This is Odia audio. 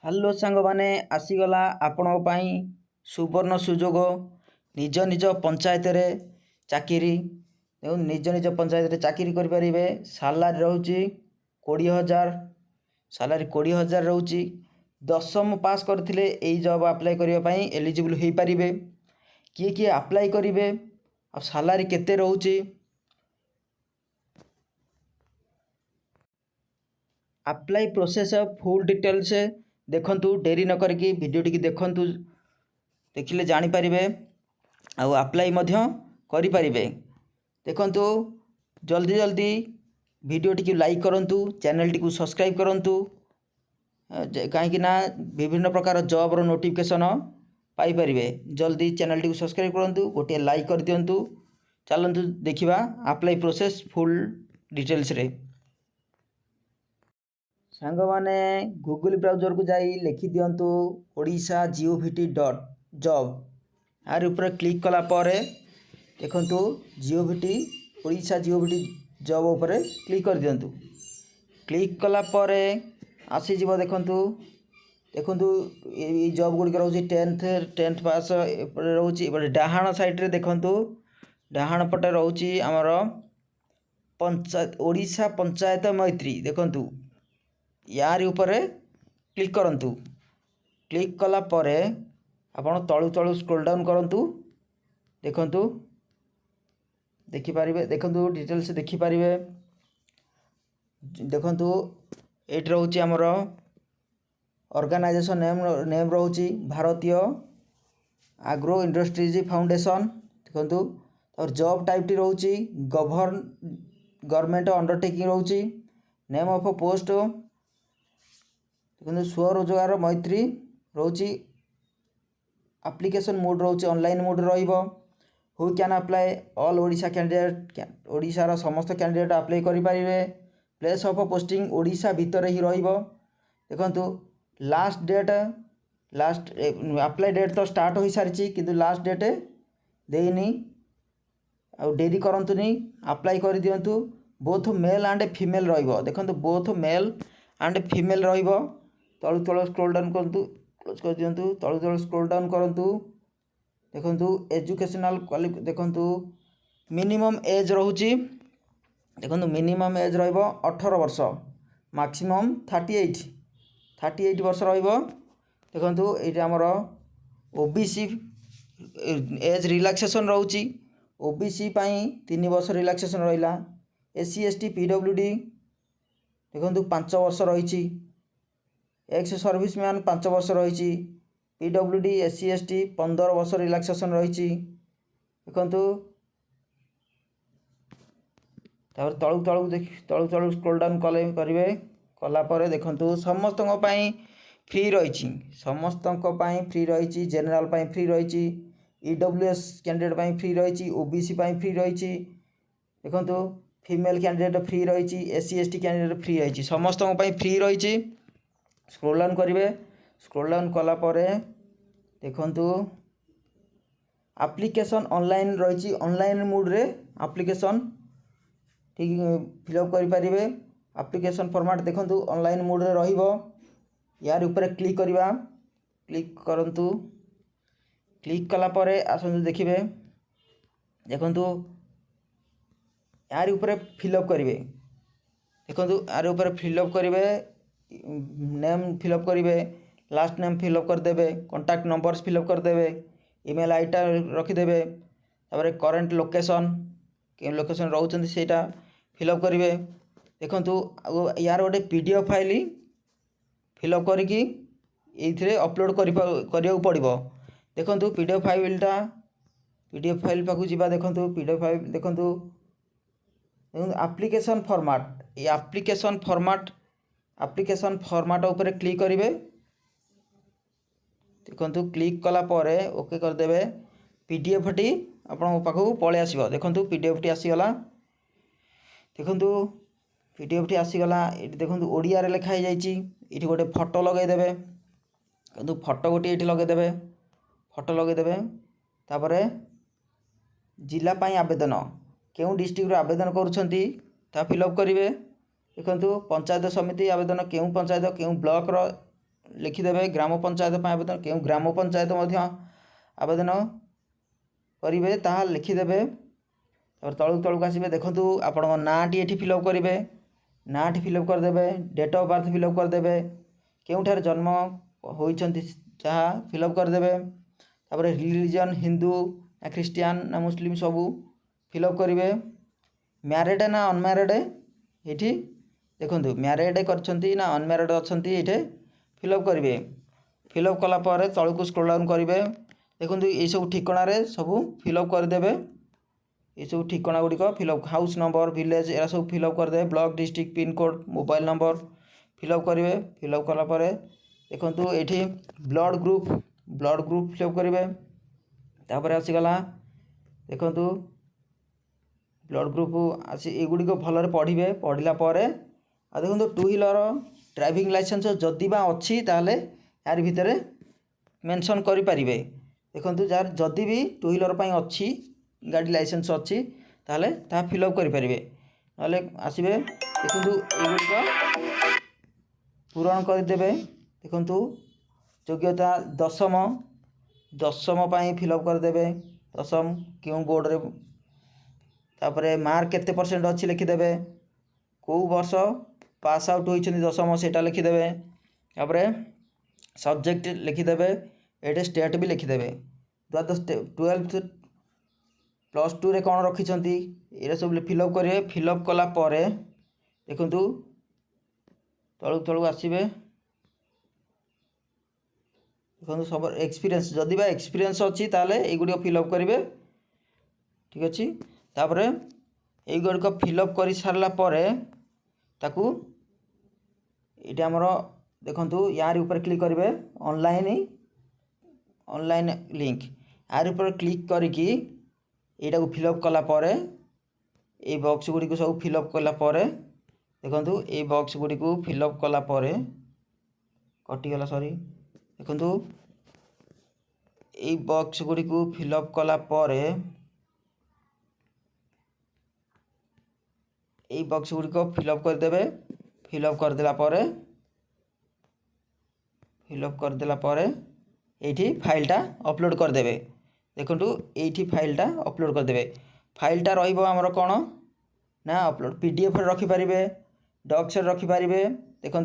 ହ୍ୟାଲୋ ସାଙ୍ଗମାନେ, ଆସିଗଲା ଆପଣଙ୍କ ପାଇଁ ସୁବର୍ଣ୍ଣ ସୁଯୋଗ। ନିଜ ନିଜ ପଞ୍ଚାୟତରେ ଚାକିରି ନିଜ ନିଜ ପଞ୍ଚାୟତରେ ଚାକିରି କରିପାରିବେ। ସାଲାରୀ ରହୁଛି 20,000, ସାଲାରୀ 20,000 ରହୁଛି। ଦଶମ ପାସ୍ କରିଥିଲେ ଏଇ ଜବ୍ ଆପ୍ଲାଏ କରିବା ପାଇଁ ଏଲିଜିବୁଲ୍ ହୋଇପାରିବେ। କିଏ କିଏ ଆପ୍ଲାଏ କରିବେ ଆଉ ସାଲାରୀ କେତେ ରହୁଛି, ଆପ୍ଲାଏ ପ୍ରୋସେସ୍ ଫୁଲ୍ ଡିଟେଲ୍ସ ଦେଖନ୍ତୁ। ଡେରି ନ କରିକି ଭିଡ଼ିଓଟିକି ଦେଖନ୍ତୁ, ଦେଖିଲେ ଜାଣିପାରିବେ ଆଉ ଆପ୍ଲାଏ ମଧ୍ୟ କରିପାରିବେ। ଦେଖନ୍ତୁ, ଜଲ୍ଦି ଜଲ୍ଦି ଭିଡ଼ିଓଟିକୁ ଲାଇକ୍ କରନ୍ତୁ, ଚ୍ୟାନେଲଟିକୁ ସବସ୍କ୍ରାଇବ୍ କରନ୍ତୁ, କାହିଁକି ନା ବିଭିନ୍ନ ପ୍ରକାର ଜବ୍ର ନୋଟିଫିକେସନ୍ ପାଇପାରିବେ। ଜଲ୍ଦି ଚ୍ୟାନେଲଟିକୁ ସବସ୍କ୍ରାଇବ୍ କରନ୍ତୁ, ଗୋଟିଏ ଲାଇକ୍ କରିଦିଅନ୍ତୁ। ଚାଲନ୍ତୁ ଦେଖିବା ଆପ୍ଲାଏ ପ୍ରୋସେସ୍ ଫୁଲ୍ ଡିଟେଲ୍ସରେ। ସାଙ୍ଗମାନେ, ଗୁଗଲ ବ୍ରାଉଜରକୁ ଯାଇ ଲେଖିଦିଅନ୍ତୁ odisha.gov.jobs। ଆର ଉପରେ କ୍ଲିକ୍ କଲା ପରେ ଦେଖନ୍ତୁ odisha.gov.jobs ଉପରେ କ୍ଲିକ୍ କରିଦିଅନ୍ତୁ। କ୍ଲିକ୍ କଲା ପରେ ଆସିଯିବ। ଦେଖନ୍ତୁ ଏଇ ଜବ୍ ଗୁଡ଼ିକ ରହୁଛି 10th ପାସ୍ ଏପଟେ ରହୁଛି। ଏପଟେ ଡାହାଣ ସାଇଡ଼୍ରେ ଦେଖନ୍ତୁ, ଡାହାଣ ପଟେ ରହୁଛି ଆମର ଓଡ଼ିଶା ପଞ୍ଚାୟତ ମୈତ୍ରୀ। ଦେଖନ୍ତୁ ୟାରି ଉପରେ କ୍ଲିକ୍ କରନ୍ତୁ। କ୍ଲିକ୍ କଲା ପରେ ଆପଣ ତଳୁ ତଳୁ ସ୍କ୍ରୋଲ୍ ଡାଉନ୍ କରନ୍ତୁ। ଦେଖନ୍ତୁ ଦେଖିପାରିବେ, ଦେଖନ୍ତୁ ଡିଟେଲ୍ସ ଦେଖିପାରିବେ। ଦେଖନ୍ତୁ ଏଇଠି ରହୁଛି ଆମର ଅର୍ଗାନାଇଜେସନ୍ ନେମ୍ ରହୁଛି ଭାରତୀୟ ଆଗ୍ରୋ ଇଣ୍ଡଷ୍ଟ୍ରିଜ୍ ଫାଉଣ୍ଡେସନ୍। ଦେଖନ୍ତୁ ତାର ଜବ୍ ଟାଇପ୍ଟି ରହୁଛି ଗଭର୍ଣ୍ଣମେଣ୍ଟ ଅଣ୍ଡରଟେକିଂ ରହୁଛି। ନେମ୍ ଅଫ୍ ପୋଷ୍ଟ ଦେଖନ୍ତୁ ସ୍ୱରୋଜଗାର ମୈତ୍ରୀ ରହୁଛି। ଆପ୍ଲିକେସନ୍ ମୋଡ଼୍ ରହୁଛି ଅନଲାଇନ୍ ମୋଡ଼୍ ରହିବ। Who can apply all Odisha candidate, ଓଡ଼ିଶାର ସମସ୍ତ କ୍ୟାଣ୍ଡିଡେଟ୍ ଆପ୍ଲାଏ କରିପାରିବେ। ପ୍ଲେସ୍ ଅଫ୍ ପୋଷ୍ଟିଂ ଓଡ଼ିଶା ଭିତରେ ହିଁ ରହିବ। ଦେଖନ୍ତୁ ଲାଷ୍ଟ ଆପ୍ଲାଏ ଡେଟ୍ ତ ଷ୍ଟାର୍ଟ ହୋଇସାରିଛି, କିନ୍ତୁ ଲାଷ୍ଟ ଡେଟ୍ ଦେଇନି। ଆଉ ଡେରି କରନ୍ତୁନି, ଆପ୍ଲାଏ କରିଦିଅନ୍ତୁ। ବୋଥ୍ ମେଲ୍ ଆଣ୍ଡ ଫିମେଲ୍ ରହିବ। ଦେଖନ୍ତୁ ବୋଥ୍ ମେଲ୍ ଆଣ୍ଡ ଫିମେଲ୍ ରହିବ। ତଳୁ ତଳୁ ସ୍କ୍ରୋଲ୍ ଡାଉନ୍ କରନ୍ତୁ, କ୍ଲୋଜ୍ କରିଦିଅନ୍ତୁ। ତଳୁ ତଳୁ ସ୍କ୍ରୋଲ୍ ଡାଉନ୍ କରନ୍ତୁ। ଦେଖନ୍ତୁ ଏଜୁକେସନାଲ୍ ଦେଖନ୍ତୁ ମିନିମମ୍ ଏଜ୍ ରହୁଛି। ଦେଖନ୍ତୁ ମିନିମମ୍ ଏଜ୍ ରହିବ 18 ବର୍ଷ, ମାକ୍ସିମମ୍ 38 ବର୍ଷ ରହିବ। ଦେଖନ୍ତୁ ଏଇଟା ଆମର OBC ଏଜ୍ ରିଲାକ୍ସେସନ୍ ରହୁଛି। OBC ପାଇଁ 3 ବର୍ଷ ରିଲାକ୍ସେସନ୍ ରହିଲା। SC ST PWD ଦେଖନ୍ତୁ 5 ବର୍ଷ ରହିଛି। ଏକ୍ସ ସର୍ଭିସମ୍ୟାନ୍ 5 ବର୍ଷ ରହିଛି। PWD SC ST 15 ବର୍ଷ ରିଲାକ୍ସେସନ୍ ରହିଛି। ଦେଖନ୍ତୁ ତାପରେ ତଳୁ ସ୍କ୍ରୋଲ୍ ଡାଉନ୍ କରିବେ। କଲା ପରେ ଦେଖନ୍ତୁ ସମସ୍ତଙ୍କ ପାଇଁ ଫ୍ରି ରହିଛି। ସମସ୍ତଙ୍କ ପାଇଁ ଫ୍ରି ରହିଛି। ଜେନେରାଲ୍ ପାଇଁ ଫ୍ରି ରହିଛି। EWS କ୍ୟାଣ୍ଡିଡେଟ୍ ପାଇଁ ଫ୍ରି ରହିଛି। OBC ପାଇଁ ଫ୍ରି ରହିଛି। ଦେଖନ୍ତୁ ଫିମେଲ୍ କ୍ୟାଣ୍ଡିଡେଟ୍ ଫ୍ରି ରହିଛି। SC ST କ୍ୟାଣ୍ଡିଡେଟ୍ ଫ୍ରି ରହିଛି। ସମସ୍ତଙ୍କ ପାଇଁ ଫ୍ରି ରହିଛି। ସ୍କ୍ରୋଲ୍ ଡାଉନ୍ କରିବେ। ସ୍କ୍ରୋଲ୍ ଡାଉନ୍ କଲା ପରେ ଦେଖନ୍ତୁ ଆପ୍ଲିକେସନ୍ ଅନଲାଇନ୍ ରହିଛି। ଅନଲାଇନ୍ ମୋଡ଼୍ରେ ଆପ୍ଲିକେସନ୍ ଠିକ୍ ଫିଲ୍ଅପ୍ କରିପାରିବେ। ଆପ୍ଲିକେସନ୍ ଫର୍ମାଟ୍ ଦେଖନ୍ତୁ ଅନଲାଇନ୍ ମୋଡ଼୍ରେ ରହିବ। ୟାର ଉପରେ କ୍ଲିକ୍ କରିବା। କ୍ଲିକ୍ କରନ୍ତୁ। କ୍ଲିକ୍ କଲା ପରେ ଆସନ୍ତୁ ଦେଖିବେ। ଦେଖନ୍ତୁ ୟାର ଉପରେ ଫିଲ୍ଅପ୍ କରିବେ। ଦେଖନ୍ତୁ ୟାର ଉପରେ ଫିଲ୍ଅପ୍ କରିବେ। ନେମ୍ ଫିଲ୍ଅପ୍ କରିବେ। ଲାଷ୍ଟ ନେମ୍ ଫିଲ୍ଅପ୍ କରିଦେବେ। କଣ୍ଟାକ୍ଟ ନମ୍ବର୍ସ ଫିଲ୍ଅପ୍ କରିଦେବେ। ଇମେଲ୍ ଆଇଡ଼ିଟା ରଖିଦେବେ। ତାପରେ କରେଣ୍ଟ ଲୋକେସନ୍, କେଉଁ ଲୋକେସନ୍ ରହୁଛନ୍ତି ସେଇଟା ଫିଲ୍ଅପ୍ କରିବେ। ଦେଖନ୍ତୁ ଆଉ ୟାର ଗୋଟେ PDF ଫାଇଲ୍ ଫିଲ୍ଅପ୍ କରିକି ଏଇଥିରେ ଅପଲୋଡ଼ କରିବାକୁ ପଡ଼ିବ। ଦେଖନ୍ତୁ PDF ଫାଇଲ୍ ପାଖକୁ ଯିବା। ଦେଖନ୍ତୁ PDF ଫାଇଲ୍ ଦେଖନ୍ତୁ ଆପ୍ଲିକେସନ୍ ଫର୍ମାଟ୍। এই ଆପ୍ଲିକେସନ୍ ଫର୍ମାଟ୍ ଉପରେ କ୍ଲିକ୍ କରିବେ। ଦେଖନ୍ତୁ କ୍ଲିକ୍ କଲା ପରେ ଓକେ କରିଦେବେ। PDFଟି ଆପଣଙ୍କ ପାଖକୁ ପଳେଇ ଆସିବ। ଦେଖନ୍ତୁ PDFଟି ଆସିଗଲା। ଦେଖନ୍ତୁ PDFଟି ଆସିଗଲା। ଏଠି ଦେଖନ୍ତୁ ଓଡ଼ିଆରେ ଲେଖା ହେଇଯାଇଛି। ଏଠି ଗୋଟେ ଫଟୋ ଲଗାଇଦେବେ। କିନ୍ତୁ ଫଟୋ ଗୋଟିଏ ଏଠି ଲଗାଇଦେବେ। ତାପରେ ଜିଲ୍ଲା ପାଇଁ ଆବେଦନ, କେଉଁ ଡିଷ୍ଟ୍ରିକ୍ଟରୁ ଆବେଦନ କରୁଛନ୍ତି ତାହା ଫିଲ୍ଅପ୍ କରିବେ। ଦେଖନ୍ତୁ ପଞ୍ଚାୟତ ସମିତି ଆବେଦନ କେଉଁ ପଞ୍ଚାୟତ କେଉଁ ବ୍ଲକର लिखिदेवे ग्राम पंचायत आवेदन क्यों ग्राम पंचायत आवेदन करेंगे ताहा लिखिदेवे। तलू तलू आसवे देखूँ आपण नाटी ये फिलअप करेंगे नाटी फिलअप करदे डेट ऑफ बर्थ फिलअप करदे केउठार जन्म होइछंती जहाँ फिलअप करदे रिलीजन हिंदू ना क्रिश्चियन ना मुस्लिम सबू फिलअप करेंगे मैरिड ना अनमैरिड ये देखूँ मैरिड करछंती ना अनमैरिड अच्छी ये फिलअप करेंगे फिलअप कलापर तलू को स्क्रॉल डाउन करेंगे देखूँ ये सब ठिकाना सबू फिलअप करदे ये सब ठिकाना गुड़िक fill up house number village area सब फिलअप करदे block district pin code mobile number fill up करेंगे फिलअप कलापर देखूँ ये ब्लड ग्रुप फिलअप करेंगे तापर आसीगला देखूँ ब्लड ग्रुप आसी एगुड़िक भलरे पढ़े पढ़ला देखो टू व्हीलर ड्राइविंग लाइसेंस जदि बा अच्छी ताले यार भितर मेंशन करें देखो जार जदि भी टू व्हीलर अच्छी गाड़ी लाइसेंस अच्छी ताले ता फिलअप करें ना आसवे देखो एगुड़िक पूरण करदे देखो योग्यता दशम फिलअप करदे दशम क्यों बोर्ड रे तापर मार्क केते परसेंट अच्छी लिखिदेवे कौ वर्ष पास आउट होती दशम से लिखिदेवे तापर सब्जेक्ट लिखिदेवे ये स्टेट भी लिखिदेवे द्वादश 12th +2 रे कौन रखिंट ये सब फिलअप करेंगे फिलअप कला देखु तलू तलू आसवे देखो सब एक्सपीरियंस जदि बा एक्सपीरियंस अच्छी ताले एगुड़िक फिलअप करेंगे ठीक अच्छे तापर एगुड़िक फिलअप कर सारा ताकू ये आमर देखु यार ऊपर क्लिक करेंगे ऑनलाइन लिंक यार ऊपर क्लिक करके यहाँ को फिलअप कलापर ये बॉक्स गुड़ी को सब फिलअप कलापर देखु ये बॉक्स गुड़ी को फिलअप कलापर कटिगला सॉरी देखु ये बॉक्स गुड़ी को फिलअप कलापर ये बॉक्स गुड़िक फिलअप करदे फिलअप करदेला ये फाइलटा अपलोड करदे देखु ये फाइलटा अपलोड करदे फाइलटा रमर कौन ना अपलोड पीडीएफ रखिपारे डॉक्स रखिपारे देखु